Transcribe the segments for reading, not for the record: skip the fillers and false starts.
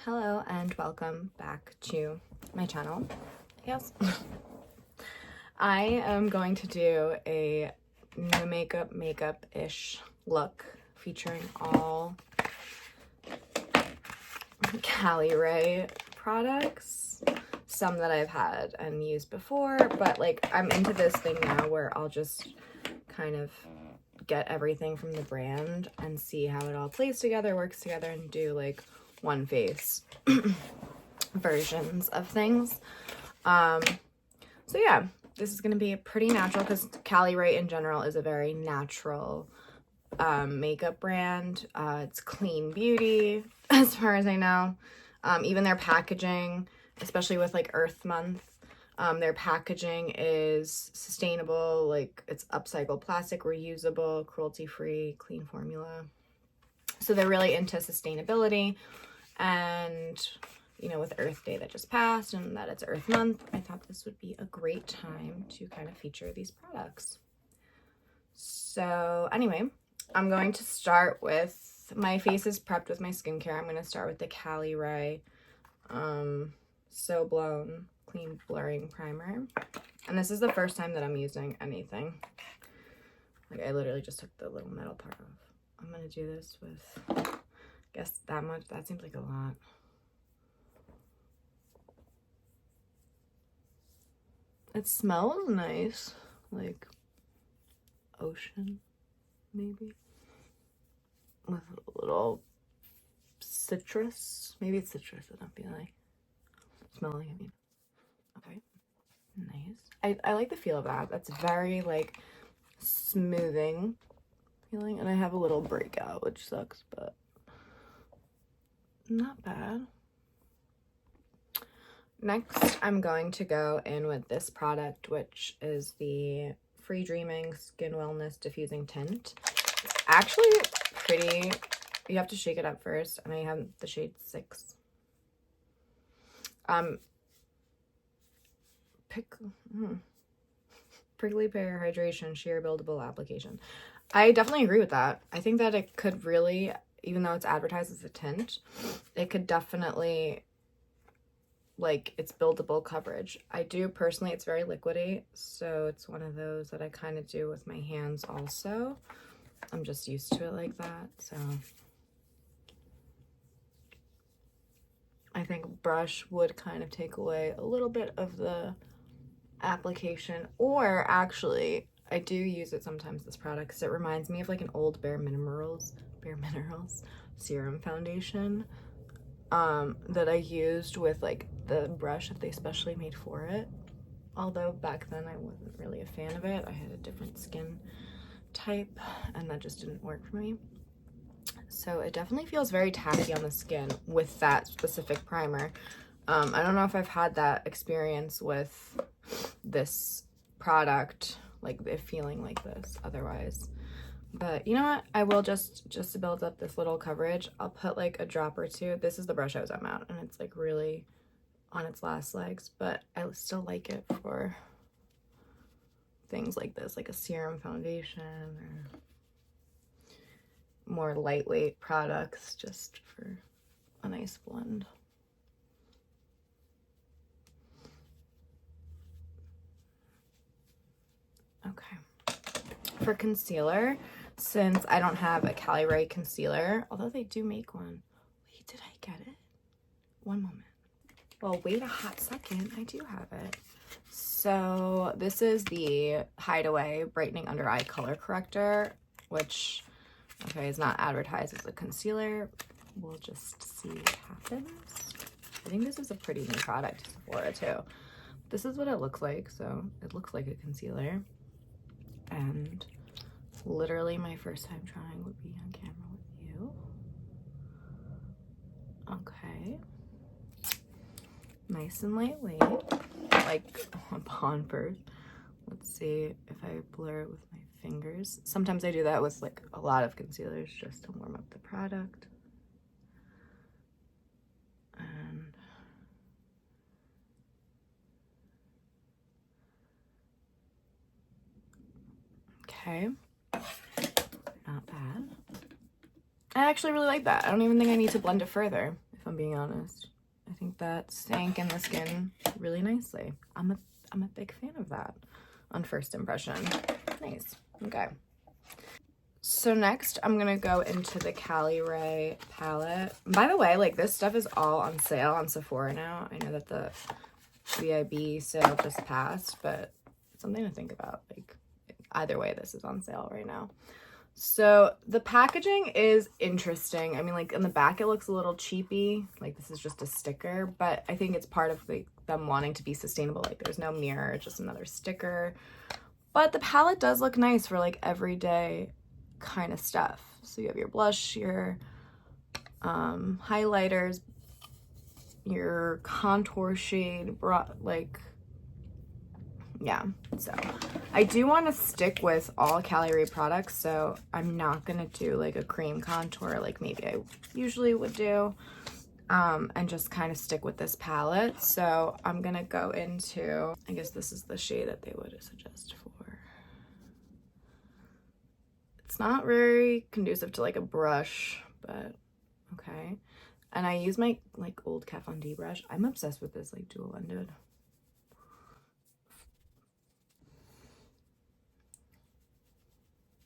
Hello and welcome back to my channel. Yes. I am going to do a new makeup-ish look featuring all Caliray products. Some that I've had and used before, but like I'm into this thing now where I'll just kind of get everything from the brand and see how it all plays together, works together, and do like one face versions of things. So yeah, this is going to be pretty natural because Caliray in general is a very natural makeup brand. It's clean beauty as far as I know. Even their packaging, especially with like Earth Month, their packaging is sustainable, like it's upcycled plastic, reusable, cruelty-free, clean formula. So they're really into sustainability. And, you know, with Earth Day that just passed and that it's Earth Month, I thought this would be a great time to kind of feature these products. So anyway, I'm going to start with, my face is prepped with my skincare. I'm going to start with the Caliray So Blown Clean Blurring Primer. And this is the first time that I'm using anything. Like I literally just took the little metal part off. I'm going to do this with, I guess that much. That seems like a lot. It smells nice, like ocean, maybe, with a little citrus. Maybe it's citrus that I'm feeling. Smelling, I mean. Okay, nice. I like the feel of that. That's very like smoothing feeling, and I have a little breakout, which sucks, but not bad. Next, I'm going to go in with this product, which is the Freedreaming Skin Wellness Diffusing Tint. It's actually pretty, you have to shake it up first, and I have the shade 6. Prickly Pear Hydration Sheer Buildable Application. I definitely agree with that. I think that it could really, even though it's advertised as a tint, it could definitely, like, it's buildable coverage. I do personally, it's very liquidy, so it's one of those that I kind of do with my hands also. I'm just used to it like that, so I think brush would kind of take away a little bit of the application. Or actually, I do use it sometimes, this product, because it reminds me of like an old Bare Minerals serum foundation that I used with like the brush that they specially made for it. Although back then I wasn't really a fan of it. I had a different skin type and that just didn't work for me. So it definitely feels very tacky on the skin with that specific primer. I don't know if I've had that experience with this product, like it feeling like this otherwise. But you know what? I will just to build up this little coverage, I'll put like a drop or two. This is the brush I was on out, and it's like really on its last legs, but I still like it for things like this, like a serum foundation or more lightweight products, just for a nice blend. Okay. For concealer, since I don't have a Caliray concealer, although they do make one. Wait, did I get it? One moment. Well, wait a hot second. I do have it. So this is the Hideaway Brightening Under Eye Color Corrector, which, okay, is not advertised as a concealer. We'll just see what happens. I think this is a pretty new product to Sephora too. This is what it looks like. So it looks like a concealer. And literally my first time trying would be on camera with you. Okay. Nice and lightweight, like upon first. Let's see if I blur it with my fingers. Sometimes I do that with like a lot of concealers just to warm up the product. And okay, not bad. I actually really like that. I don't even think I need to blend it further. It if I'm being honest. I think that sank in the skin really nicely. I'm a big fan of that on first impression. Nice. Okay. So next I'm gonna go into the Caliray palette. By the way, like this stuff is all on sale on Sephora now. I know that the VIB sale just passed, but it's something to think about. Like either way, this is on sale right now. So the packaging is interesting. I mean, like in the back it looks a little cheapy, like this is just a sticker, but I think it's part of like them wanting to be sustainable. Like there's no mirror, it's just another sticker. But the palette does look nice for like everyday kind of stuff. So you have your blush, your highlighters, your contour shade, like, yeah. So I do want to stick with all Caliray products, so I'm not gonna do like a cream contour like maybe I usually would do, and just kind of stick with this palette. So I'm gonna go into, I guess this is the shade that they would suggest for. It's not very conducive to like a brush, but okay. And I use my like old Kat Von D brush. I'm obsessed with this like dual-ended.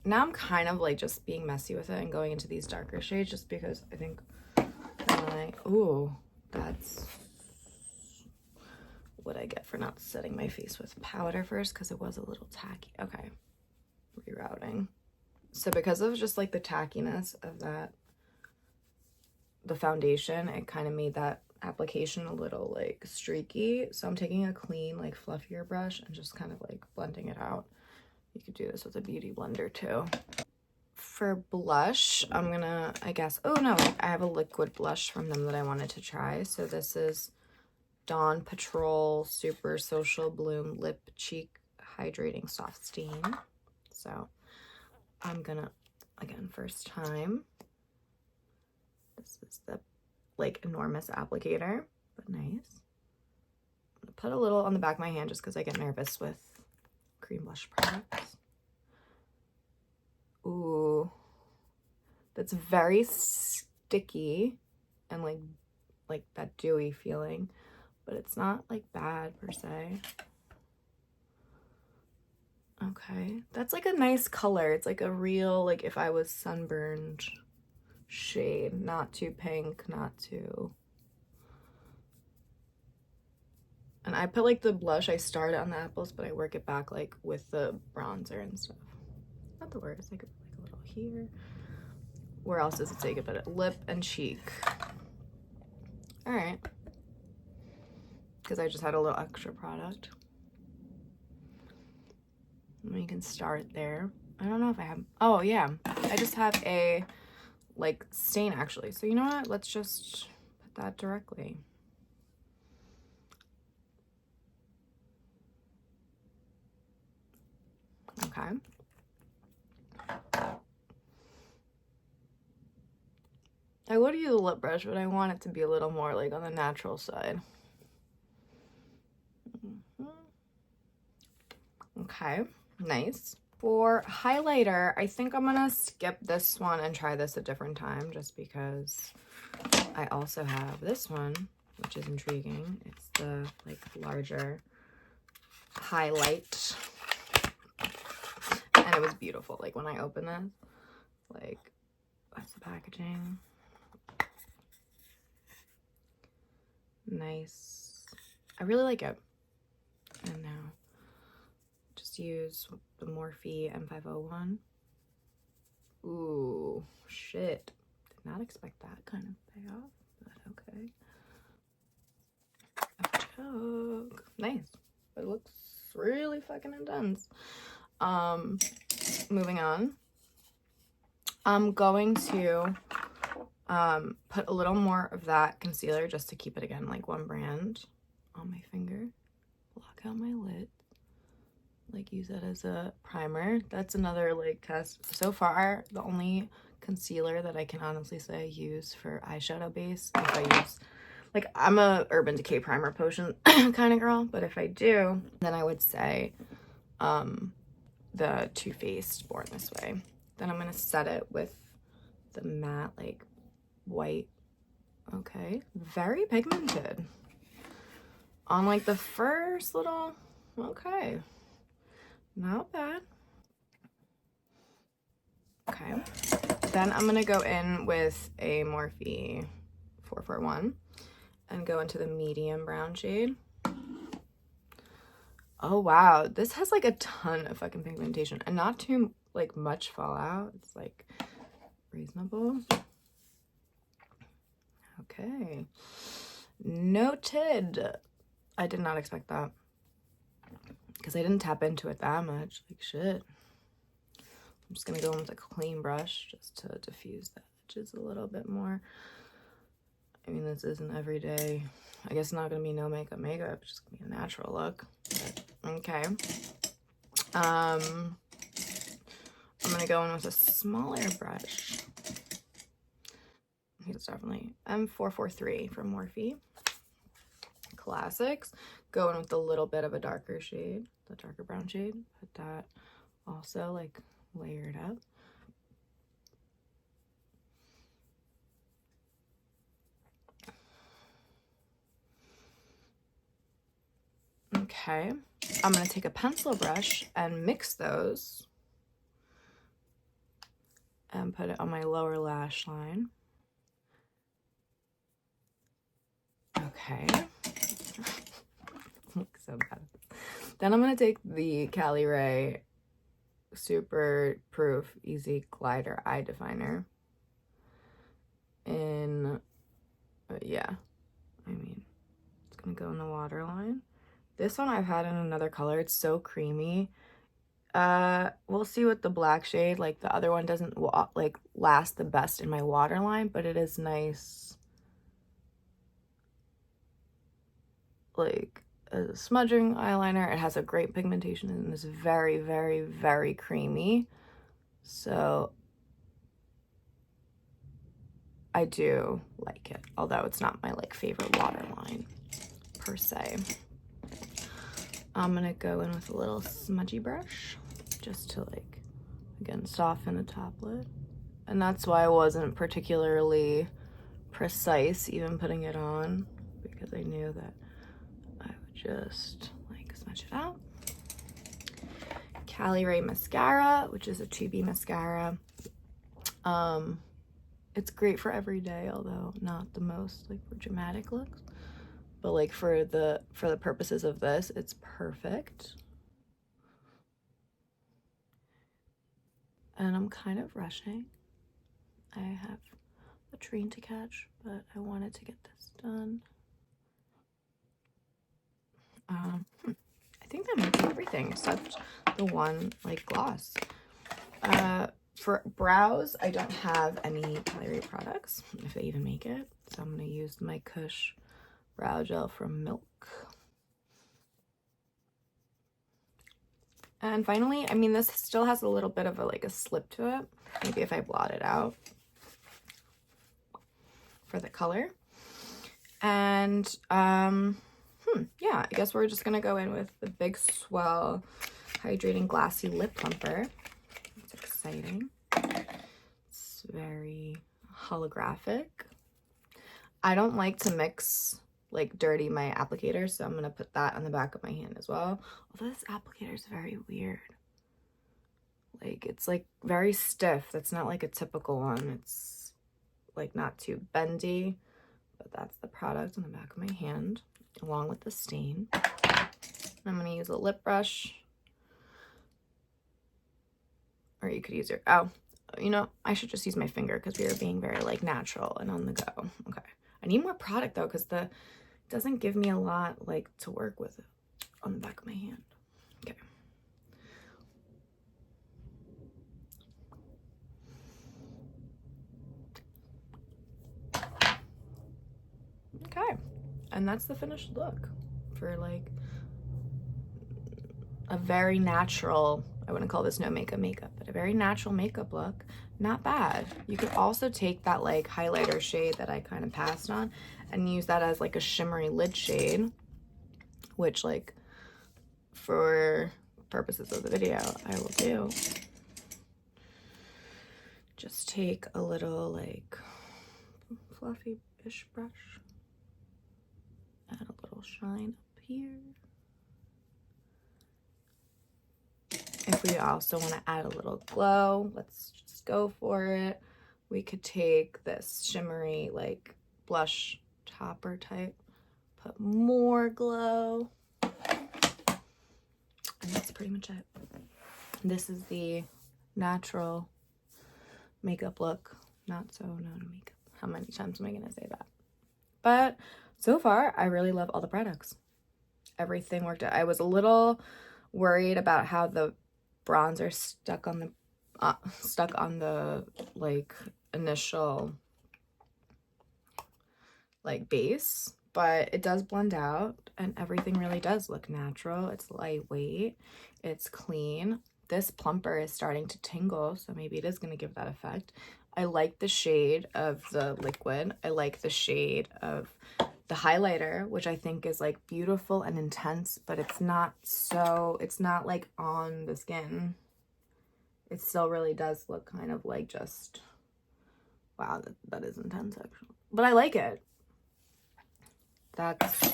Now I'm kind of like just being messy with it and going into these darker shades just because I think ooh, that's what I get for not setting my face with powder first because it was a little tacky. Okay, rerouting. So because of just like the tackiness of that, the foundation, it kind of made that application a little like streaky. So I'm taking a clean like fluffier brush and just kind of like blending it out. You could do this with a beauty blender too. For blush, I'm gonna, I guess, oh no, I have a liquid blush from them that I wanted to try. So this is Dawn Patrol Super Social Bloom Lip Cheek Hydrating Soft Stain. So I'm gonna, again, first time. This is the like enormous applicator, but nice. I'm gonna put a little on the back of my hand just because I get nervous with cream blush products. Ooh, that's very sticky and like that dewy feeling, but it's not like bad per se. Okay, that's like a nice color. It's like a real, like if I was sunburned shade, not too pink, not too. And I put like the blush, I start on the apples, but I work it back like with the bronzer and stuff. Not the worst, I could put like a little here. Where else does it say you could put it? Lip and cheek. All right. Because I just had a little extra product. And you can start there. I don't know if I have, oh yeah. I just have a like stain actually. So you know what? Let's just put that directly. Okay. I would use a lip brush, but I want it to be a little more like on the natural side. Okay, nice. For highlighter, I think I'm gonna skip this one and try this a different time just because I also have this one, which is intriguing. It's the like larger highlight. And it was beautiful. Like when I opened this, like that's the packaging. Nice. I really like it. And now just use the Morphe M501. Ooh, shit. Did not expect that kind of payoff, but okay. Nice. It looks really fucking intense. Moving on. I'm going to put a little more of that concealer just to keep it again like one brand on my finger. Block out my lid. Like use that as a primer. That's another like test. So far, the only concealer that I can honestly say I use for eyeshadow base, if I use, like I'm a Urban Decay Primer Potion kind of girl, but if I do, then I would say the Too Faced Born This Way. Then I'm gonna set it with the matte like white Okay, very pigmented. On like the first little, okay, not bad. Okay, then I'm gonna go in with a Morphe 441 and go into the medium brown shade. Oh wow, this has like a ton of fucking pigmentation and not too like much fallout. It's like reasonable. Okay, noted. I did not expect that because I didn't tap into it that much. Like shit. I'm just gonna go in with a clean brush just to diffuse the edges a little bit more. I mean, this isn't everyday. I guess it's not gonna be no makeup, it's just gonna be a natural look. But, okay. I'm gonna go in with a smaller brush. It's definitely M443 from Morphe. Classics. Go in with a little bit of a darker shade, the darker brown shade. Put that also like layered up. Okay, I'm gonna take a pencil brush and mix those and put it on my lower lash line. Okay. So bad. Then I'm gonna take the Caliray Superproof Easy Glider Eye Definer in, yeah, I mean, it's gonna go in the waterline. This one I've had in another color. It's so creamy. We'll see with the black shade. Like the other one doesn't like last the best in my waterline, but it is nice. Like a smudging eyeliner. It has a great pigmentation and is very, very, very creamy. So I do like it, although it's not my like favorite waterline per se. I'm gonna go in with a little smudgy brush just to like, again, soften the top lid. And that's why I wasn't particularly precise even putting it on, because I knew that I would just like smudge it out. Caliray mascara, which is a 2B mascara. It's great for every day, although not the most like for dramatic looks. But like for the purposes of this, it's perfect. And I'm kind of rushing. I have a train to catch, but I wanted to get this done. I think that might be everything except the one like gloss. For brows, I don't have any Caliray products, if they even make it. So I'm gonna use my Kush brow gel from Milk. And finally, I mean, this still has a little bit of a like a slip to it. Maybe if I blot it out for the color. And yeah, I guess we're just gonna go in with the big Swell Hydrating Glassy Lip Plumper. It's exciting. It's very holographic. I don't like to mix like dirty my applicator, so I'm gonna put that on the back of my hand as well. Although this applicator is very weird. Like it's like very stiff. That's not like a typical one. It's like not too bendy, but that's the product on the back of my hand along with the stain. I'm gonna use a lip brush, or you could use your, oh, you know, I should just use my finger because we are being very like natural and on the go. Okay, I need more product though, because it doesn't give me a lot like to work with on the back of my hand. Okay. Okay, and that's the finished look for like a very natural, I wouldn't call this no makeup, but a very natural makeup look. Not bad. You could also take that like highlighter shade that I kind of passed on and use that as like a shimmery lid shade, which like for purposes of the video I will do. Just take a little like fluffy fish brush. Add a little shine up here. If we also want to add a little glow, let's just go for it. We could take this shimmery like blush topper type, put more glow, and that's pretty much it. This is the natural makeup look. Not so makeup. How many times am I gonna say that? But so far, I really love all the products. Everything worked out. I was a little worried about how the bronzer stuck on the like initial like base, but it does blend out and everything really does look natural. It's lightweight, it's clean. This plumper is starting to tingle, so maybe it is going to give that effect. I like the shade of the liquid. I like the shade of the highlighter, which I think is like beautiful and intense, but it's not like on the skin. It still really does look kind of like just, wow, that is intense actually. But I like it. That's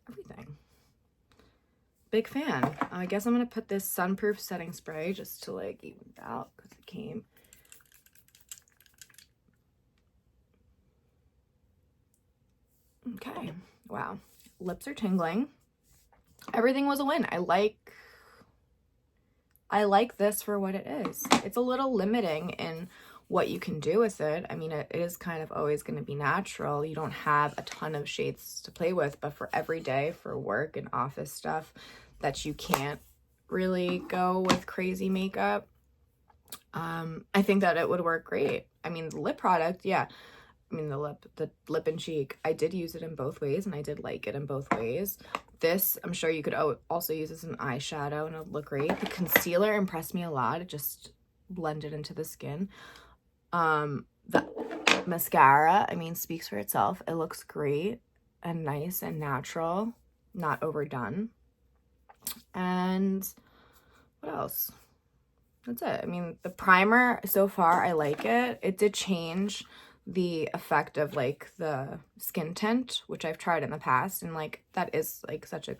everything. Big fan. I guess I'm going to put this Sunproof setting spray just to like even it out because it came. Okay. Wow. Lips are tingling. Everything was a win. I like this for what it is. It's a little limiting in what you can do with it. I mean, it is kind of always going to be natural. You don't have a ton of shades to play with, but for every day, for work and office stuff that you can't really go with crazy makeup, I think that it would work great. I mean, the lip product, yeah. I mean, the lip and cheek, I did use it in both ways, and I did like it in both ways. This, I'm sure you could also use as an eyeshadow, and it would look great. The concealer impressed me a lot. It just blended into the skin. The mascara, I mean, speaks for itself. It looks great and nice and natural, not overdone. And what else? That's it. I mean, the primer, so far, I like it. It did change the effect of like the skin tint, which I've tried in the past, and like that is like such a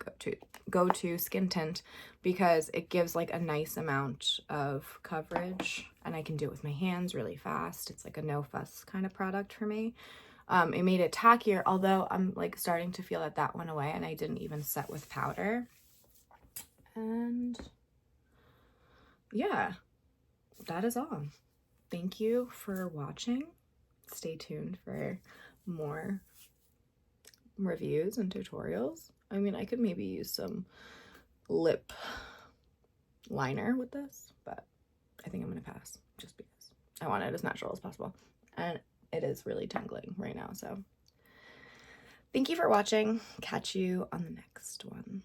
go-to skin tint because it gives like a nice amount of coverage, and I can do it with my hands really fast. It's like a no fuss kind of product for me. It made it tackier, although I'm like starting to feel that went away, and I didn't even set with powder. And yeah, that is all. Thank you for watching. Stay tuned for more reviews and tutorials. I mean, I could maybe use some lip liner with this, but I think I'm gonna pass just because I want it as natural as possible, and it is really tingling right now. So thank you for watching. Catch you on the next one.